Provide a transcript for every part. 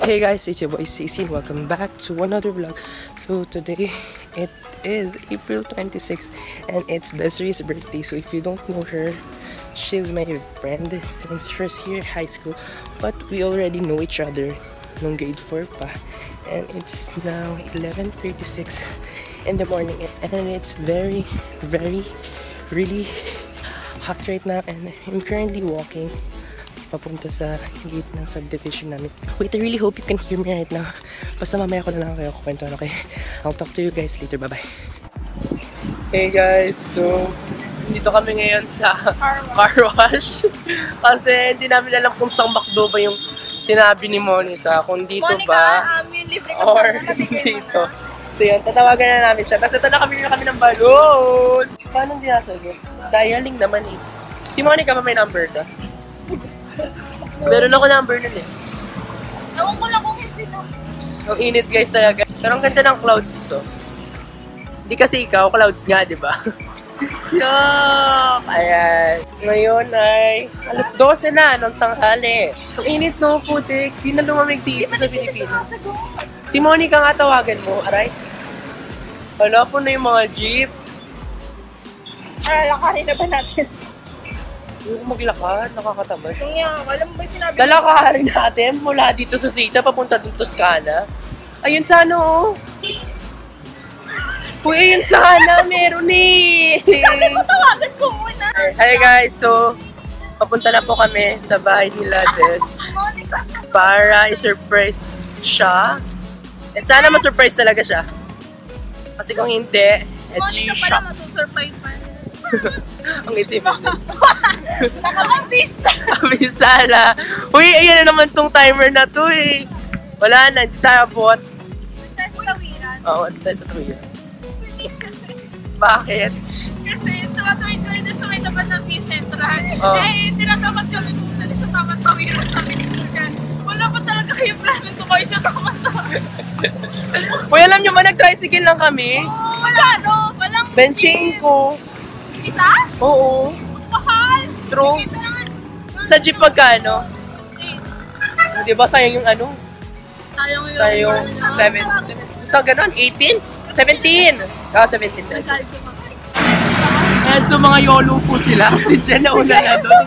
Hey guys, it's your boy CC. Welcome back to another vlog. So today it is April 26th and it's Desiree's birthday. So if you don't know her, she's my friend since first year high school, but we already know each other nung grade 4 pa. And it's now 11:36 in the morning and it's very really hot right now, and I'm currently walking papunta sa gate ng subdivision namin. Wait, I really hope you can hear me right now. Basta mamaya ko na lang kayo kukwento. Okay, I'll talk to you guys later. Bye bye. Hey guys, so dito kami ngayon sa car wash. Kasi hindi namin alam kung saan McDo ba yung sinabi ni Monica, kung dito Monica, ba or dito. So yun, tatawagan na namin siya. Tapos ito na kami ng balloons. Paano hindi nasagot? Dialing naman eh. Si Monica ba may number ka? Meron ako number nun eh. Ewan ko lang kung hindi na. Ang init guys talaga. Pero ang ganda ng clouds to. Hindi kasi ikaw, clouds nga, di ba? Yuck! Ayan. Ngayon ay alas 12 na ng tanghali. Ang init no, putik. Di na lumamig dito sa Pilipinas. Si Monica nga tawagan mo, aray. Wala po na yung mga jeep. Lakarin na ba natin? Yung maglakad, nakakatamad. Kaya, alam mo ba sinabi? Lalakarin natin mula dito sa Sita papunta dun Toscana. Ayun sana oh. Uy, ayun sana, meron eh. Sabi mo tawagan ko muna. Hi guys, so papunta na po kami sa bahay nila Des para i-surprise siya. At sana ma-surprise talaga siya. Kasi kung hindi, edi shocks. Surprise pa. Ang itim. Nakabisa. Abisala. Uy, ayan na naman tong timer na to eh. Wala na, hindi tayo abot. Tayo sa tawiran. Oo, hindi tayo sa tawiran. Bakit? Kasi tumatawid kami doon sa may tapat ng Peace Central. Oh. Eh, tinatamat kami pumunta sa tamat tawiran sa Pilipinas. Wala pa talaga kayo plano ko kayo sa tamat tawiran. Uy, alam nyo ba, nag-tricycle lang kami? Oo, wala no. Walang Benching ko. isa? Oo. Mahal. True. Ito naman. Sa jeep magkano? Di ba sayang yung ano? Sayang 7. Basta ganon, 18? 17. Ah, 17 pesos. Ayan, so mga YOLO po sila. Si Jen na una na doon.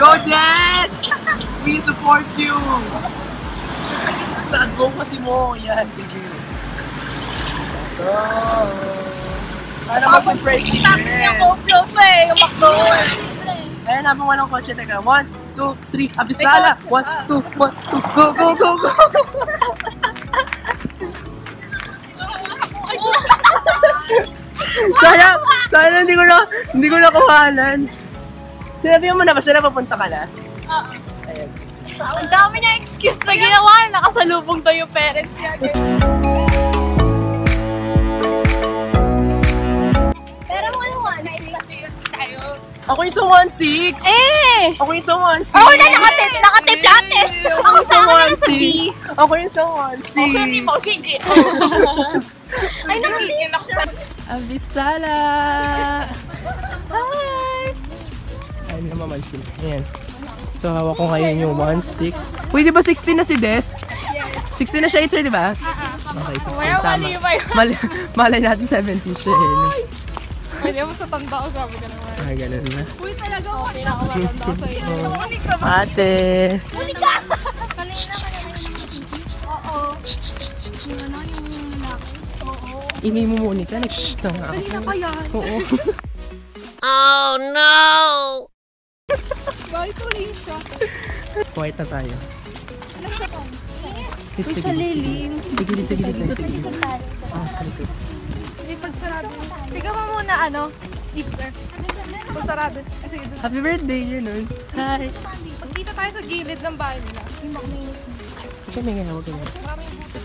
Go Jen! We support you! Saan go kasi mo? Yan, sige. Para mag-break in. Sabi niya ko, flow pa eh. Yung McDo. Ayan, habang walang kotse, taga. 1, 2, 3, abisala! 1, 2, 1, 2, go, go, go, go! Sayang hindi ko na kuhanan. Sinabi mo na ba siya na papunta ka na? Oo. Ayan. Ang dami niya excuse na ginawa. Nakasalubong daw yung parents niya. Pero mo ano nga, nailas tayo. Ako yung sa 1-6! Eh! Ako yung sa 1-6! Oo na, nakatip lahat eh! Ako yung sa 1-6! Ako yung sa 1-6! Okay, hindi mo, sige! Ay, nakikita ako sa... Abisala! Hi! Ay, naman sila. Ayan. So, hawak ko ngayon yung 1-6. Uy, di ba 16 na si Des? 16 na siya, Itzer, di ba? Okay, 16. Tama. Malay natin 17 siya. Hindi mo sa tanda ko, sabi ka naman. Ay, ganun na. Uy, talaga ako. Pinakamatanda ko sa iyo. Monica ba? Ate! Monica! Kanina ka naman. Oo. Yung ano, yung lalaki. Oo. Ingay mo, Monica. Nag-shh na nga ako. Kanina pa yan. Oo. Oh no! Bakit tuloy siya? Quiet na tayo. Nasa ka? Uy, sa lilim. Sige, sige. Ah, sige. Hindi pagsarado. Tiga mo muna ano? Zipper. Pagsarado. Sige, doon. Happy birthday, yun nun. Hi! Pagkita tayo sa gilid ng bahay nila. Siya may ganawa ganyan. Maraming buto.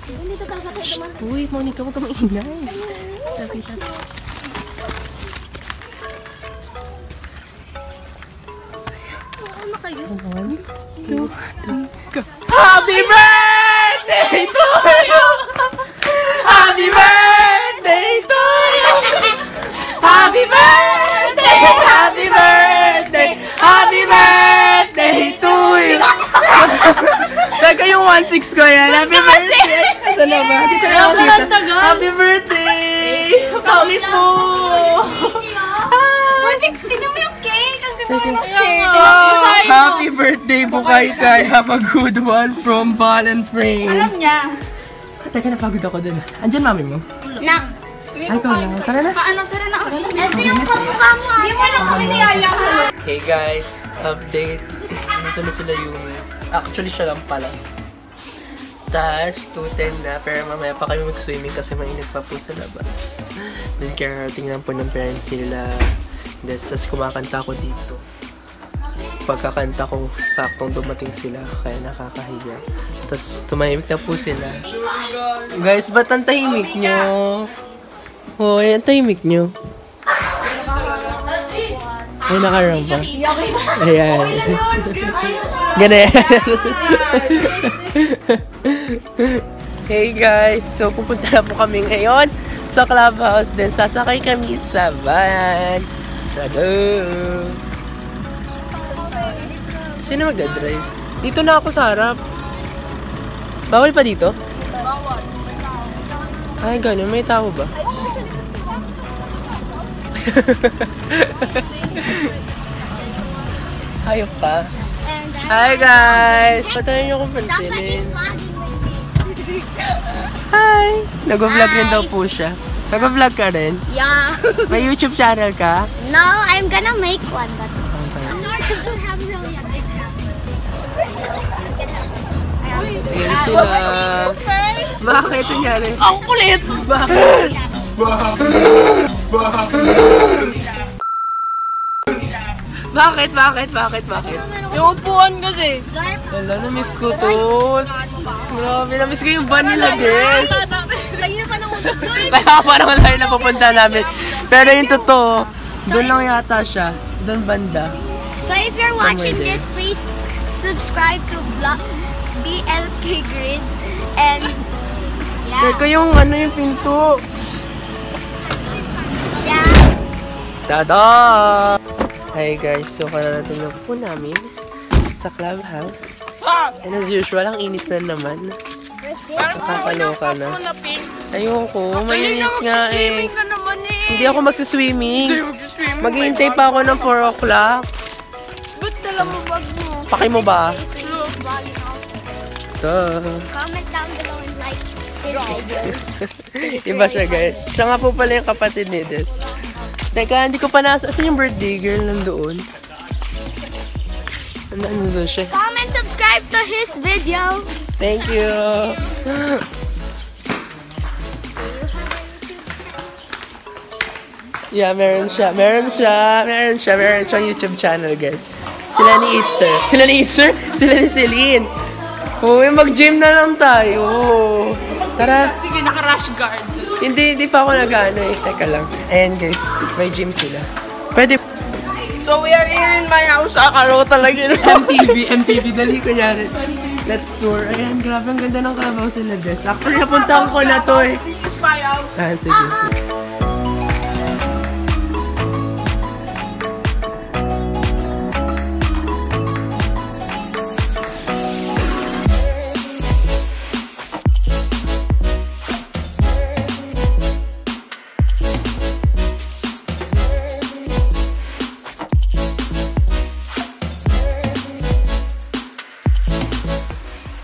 Hindi ito kakatay naman. Uy, Monica, huwag ka maingay. Sabi. Ano kayo? 1, 2, 3, go! Happy birthday to you! Happy birthday to you! Happy birthday! Happy birthday! Happy birthday to you! 6 ko yan. Happy birthday! Saan na ba? Dito na ako dito. Happy birthday! Pangit po! Tignan mo yung cake! Ang ganda mo yung cake! Happy birthday po kay Kai. Have a good one from Ball and Frame. Alam niya. Teka, napagod ako dun. Andyan mami mo? Nak! Ay, ikaw lang. Tara na. Paano? Tara na. Ito yung kamukha mo. Hindi mo lang kami niyaya sa Hey guys, update. Dito na sila yung... Actually, siya lang pala. Taas, 2:10 na. Pero mamaya pa kami mag-swimming kasi mainit pa po sa labas. Then kaya tingnan po ng parents sila. Tapos kumakanta ko dito. Pagkakanta ko, saktong dumating sila. Kaya nakakahiya. Tapos tumahimik na po sila. Guys, ba't ang tahimik nyo? Hoy, ang tahimik nyo. Ay, nakarampa. Ayan. Ganyan. Hey guys, so pupunta na po kami ngayon sa clubhouse. Then sasakay kami sa van. Tada! Sino magdadrive? Dito na ako sa harap. Bawal pa dito? Bawal. Ay, ganun. May tao ba? Hayop ka. Hi guys! Patayin niyo kung pansinin. Hi! Nag-vlog rin daw po siya. Nag-vlog ka rin? Yeah. May YouTube channel ka? No, I'm gonna make one, but I'm not gonna have really a big Ayan sila. Bakit nangyari? Ang kulit! Bakit? Bakit? Yung upuan kasi. Wala, na-miss ko to. Grabe, na-miss ko yung van nila, Des. Kaya parang wala na pupunta namin. Pero yung totoo, doon lang yata siya. Doon banda. So if you're watching this, please subscribe to BLK Grid and yeah. Teka yung ano yung pinto. Yeah. Tada! Hi guys, so kararating na po namin sa clubhouse. And as usual, ang init na naman. Nakakaloka na. Ayoko, mainit nga eh. Hindi ako magsiswimming. Maghihintay pa ako ng 4 o'clock. Ba't dala mo bag mo? Paki mo ba? Ito. Comment down below and like this video. Iba siya guys. Siya nga po pala yung kapatid ni Des. Teka, hindi ko pa nasa. Asan yung birthday girl nandoon? Nandoon siya. Comment, subscribe to his video. Thank you. Yeah, meron siyang YouTube channel, guys. Sila ni Itzer. Sila ni Celine. Uy, mag-gym na lang tayo. Tara. Sige, naka-rash guard. Hindi pa ako nag-ano eh. Teka lang. Ayan, guys. May gym sila. Pwede. So we are here in my house. Akala ko talaga yun. MTV. Dali ko nyari. Let's tour. Ayan, grabe. Ang ganda ng clubhouse nila, Des. Actually, napuntahan ko na to eh. This is my house. Ah, sige.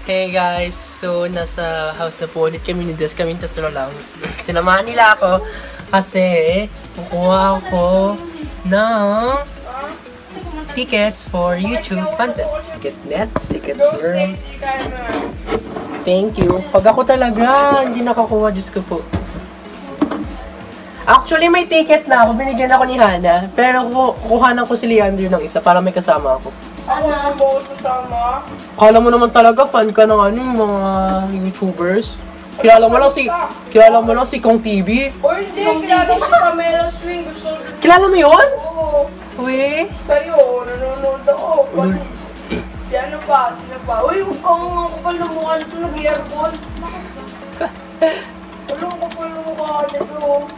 Hey guys, so nasa house na po ulit kami ni Des, kaming tatlo lang. Sinamahan nila ako kasi kukuha ako ng tickets for YouTube Contest. TicketNet, Ticket World. Thank you. Pag ako talaga hindi nakakuha, Diyos ko po. Actually, may ticket na ako. Binigyan ako ni Hana. Pero kukuhanan ko si Leandro ng isa para may kasama ako. Ako na ba sasama? Kala mo naman talaga fan ka ng ano, yung mga YouTubers. Kilala mo lang si Kong TV. O hindi, kilala ko si Pamela Swing. Gusto rin. Kilala mo yun? Oo. Uy. Sa'yo, nanonood ako. Si ano pa? Uy, huwag kang kapal na mukha nito, nag-earphone. Wala ko kapal na mukha nito.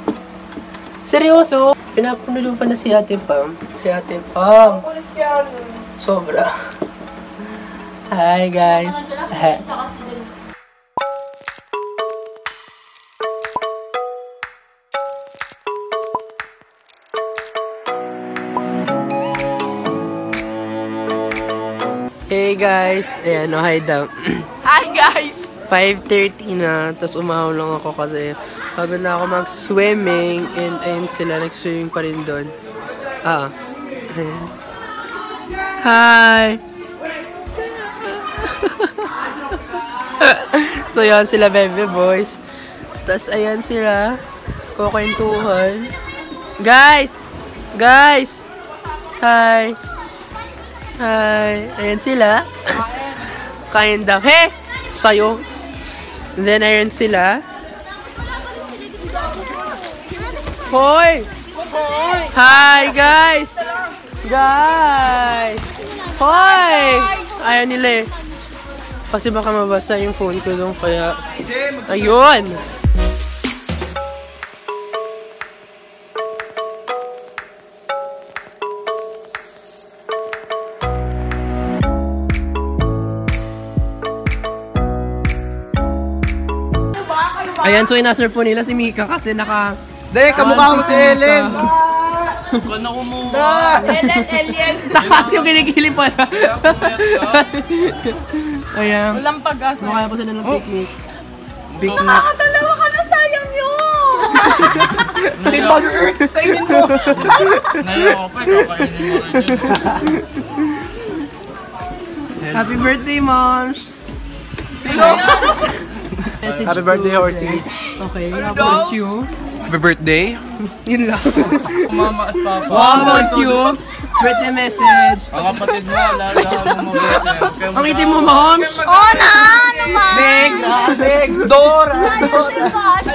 Seryoso? Pinapunulo pa na si Ate Pam. Ang kulit yan. Sobra. Hi guys. Hey guys, ayan, oh, hi daw. Hi guys! 5:30 na, tapos umahaw lang ako kasi pagod na ako mag-swimming and ayun sila, nag-swimming pa rin doon. Ah, ayan. Hi! So yan sila baby boys. Tapos ayan sila, kukwentuhan. Guys! Guys! Hi! Hi! Ayan sila. Kain daw. Hey! Sayo. And then ayan sila. Hoy! Hi guys! Guys! Hoy! Ayaw nila eh. Kasi baka mabasa yung phone ko doon kaya... Ayun! Ayan, so inasar po nila si Mika kasi naka... Hindi, kamukha ko si Ellen. Huwag na kumuha. Alien. Takas yung kinikili pala. Ayan. Walang pag-asa. Makaya po sila ng picnic. Nakakadalawa ka na, sayang yun! Si Mother Earth, kainin mo. Ngayon ako pa, kakainin mo rin yun. Happy birthday, moms! Happy birthday, Ortiz. Okay, how about you? Happy birthday. Yun lang. Mama at papa. How about you? Birthday message. Ang kapatid mo, lalo mo mabuti. Ang itim mo, moms! Oo na! Naman! Big! Big Dora.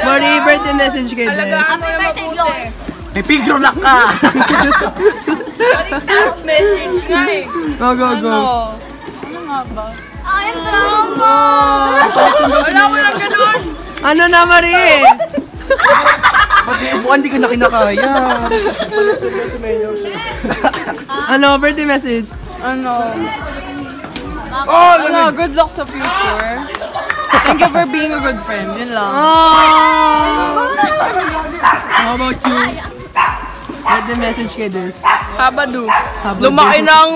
Morning birthday message kayo din. Happy birthday, Lord! May pink rock ka. Message nga eh. Go, go, go. Ano nga ba? Ay, ang drama! Wala mo lang ganun! Ano na, Marie? Pati upuan, di ko na kinakaya. Ano, birthday message? Ano? Oh, Ano, good luck sa future. Thank you for being a good friend. Yun lang. How about you? Birthday message kayo din. Habadu. Habadu. Lumaki ng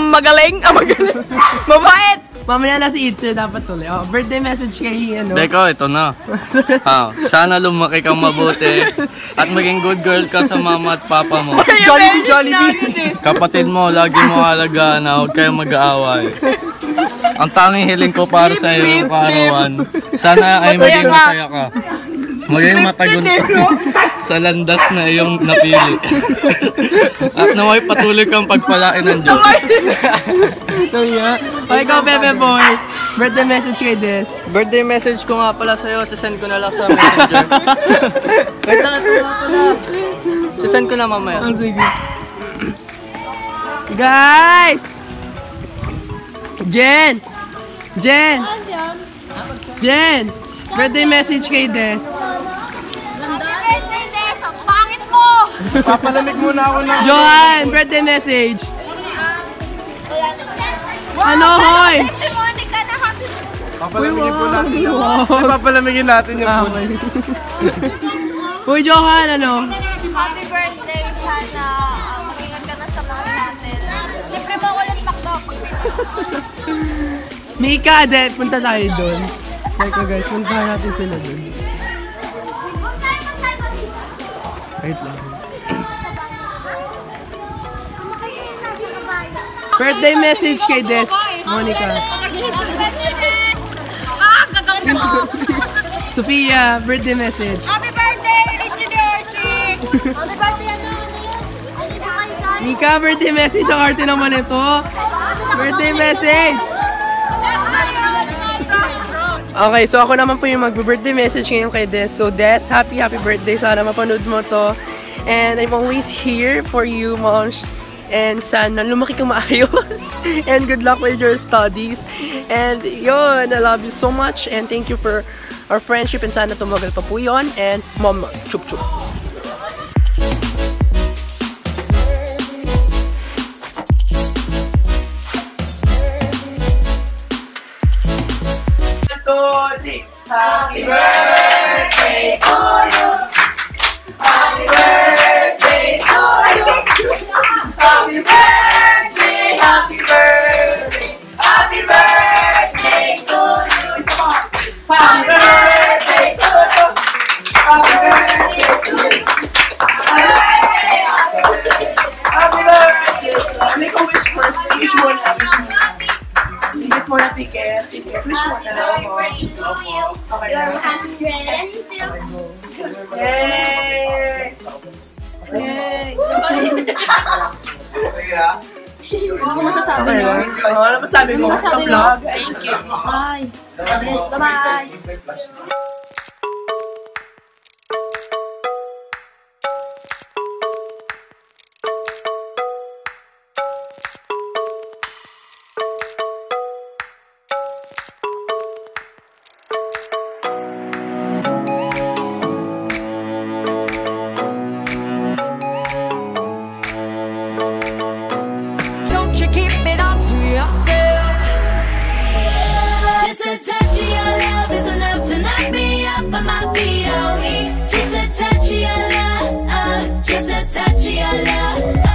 magaling. Magaling. Mabait. Mamaya na si Itzer dapat tuloy. Oh, birthday message kay ano. Deko, ito na. Sana lumaki kang mabuti at maging good girl ka sa mama at papa mo. Jollibee, Jollibee. Kapatid mo, lagi mo alagaan na huwag kayong mag-aaway. Ang tanging hiling ko para sa iyo kaarawan. Sana ay maging masaya ka. Maging matagumpay sa landas na iyong napili. At naway patuloy kang pagpalain ng Diyos. O ikaw, Bebe Boy. Birthday message kay Des. Birthday message ko nga pala sa'yo, sisend ko na lang sa messenger. Wait lang, ito nga pala. Sisend ko na mamaya. Oh, sige. Guys! Jen! Jen! Jen! Birthday message kay Des. Happy birthday, Des! Ang pangit mo! Papalamig muna ako ng... Johan! Birthday message. Ano, hoy? Si Monica na happy Papalamigin po natin. Wow. Papalamigin natin yung phone. Uy, Johan, ano? Happy birthday! Sana mag-ingat ka na sa mga natin. Libre mo ako ng pakdo pag Mika, de, punta tayo doon. Teka guys, puntahan natin sila doon. Wait lang. Birthday message kay Des, Monica. Sophia, birthday message. Happy birthday, Richie Dorsey! Happy birthday, ano yun? Mika, birthday message. Ang arte naman ito. Birthday message. Okay, so ako naman po yung mag-birthday message ngayon kay Des. So Des, happy birthday. Sana mapanood mo to. And I'm always here for you, moms. And sana lumaki kang maayos. And good luck with your studies. And yun, I love you so much. And thank you for our friendship. And sana tumagal pa po yun. And mom, chup chup. Happy birthday to you. Happy birthday to you. Happy birthday, happy birthday, happy ticket. Wish mo na lang ako. You're 102. Yay! Yay! Ano masasabi niyo? Ano masabi mo sa vlog? Thank you. Bye. Yes, bye-bye. Just a touch of your love is enough to knock me off of my feet, oh, just a touch of your love, just a touch of your love.